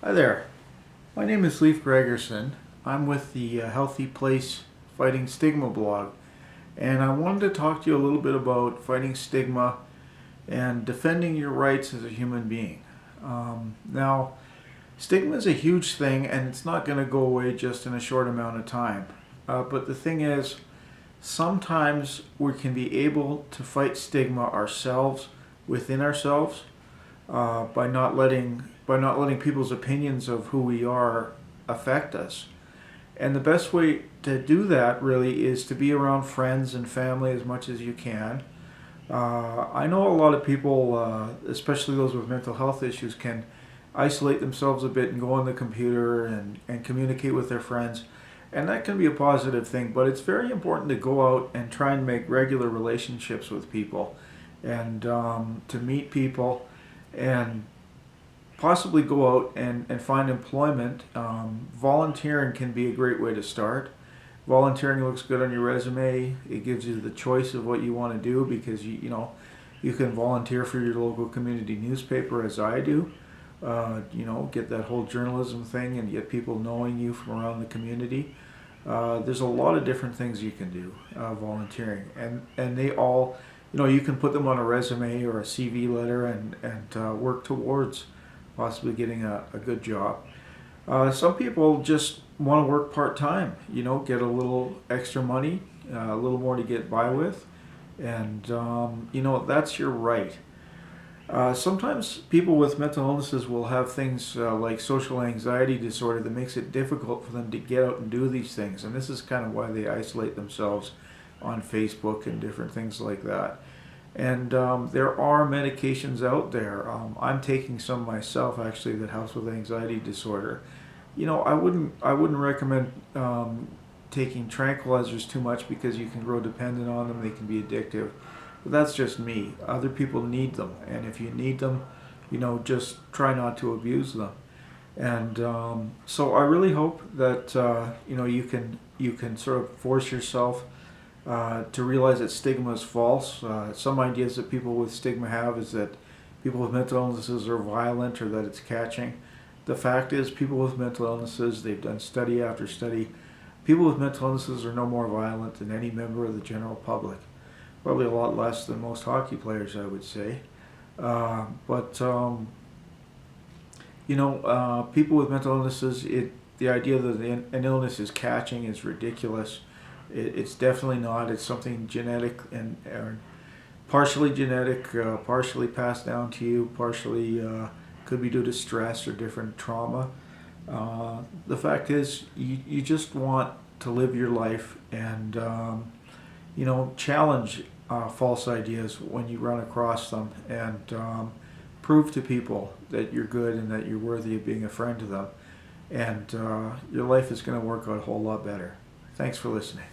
Hi there. My name is Leif Gregersen. I'm with the Healthy Place Fighting Stigma blog, and I wanted to talk to you a little bit about fighting stigma and defending your rights as a human being. Now, stigma is a huge thing, and it's not going to go away just in a short amount of time. But the thing is, sometimes we can be able to fight stigma ourselves, within ourselves, by not letting people's opinions of who we are affect us. And the best way to do that really is to be around friends and family as much as you can. I know a lot of people, especially those with mental health issues, can isolate themselves a bit and go on the computer and communicate with their friends. And that can be a positive thing, but it's very important to go out and try and make regular relationships with people and to meet people and possibly go out and find employment. Volunteering can be a great way to start. Volunteering looks good on your resume. It gives you the choice of what you want to do because you can volunteer for your local community newspaper, as I do. Get that whole journalism thing and get people knowing you from around the community. There's a lot of different things you can do volunteering, and they all, you can put them on a resume or a CV letter and work towards possibly getting a good job. Some people just want to work part-time, get a little extra money, a little more to get by with, and that's your right. Sometimes people with mental illnesses will have things like social anxiety disorder that makes it difficult for them to get out and do these things, and this is kind of why they isolate themselves on Facebook and different things like that. And there are medications out there. I'm taking some myself actually that helps with anxiety disorder. I wouldn't recommend taking tranquilizers too much because you can grow dependent on them. They can be addictive. But that's just me. Other people need them, and if you need them, just try not to abuse them. And so I really hope that you can sort of force yourself to realize that stigma is false. Some ideas that people with stigma have is that people with mental illnesses are violent or that it's catching. The fact is, people with mental illnesses, they've done study after study, people with mental illnesses are no more violent than any member of the general public. Probably a lot less than most hockey players, I would say. People with mental illnesses, the idea that an illness is catching is ridiculous. It's definitely not. It's something genetic or partially genetic, partially passed down to you, partially could be due to stress or different trauma. The fact is, you just want to live your life and challenge false ideas when you run across them and prove to people that you're good and that you're worthy of being a friend to them. And your life is going to work out a whole lot better. Thanks for listening.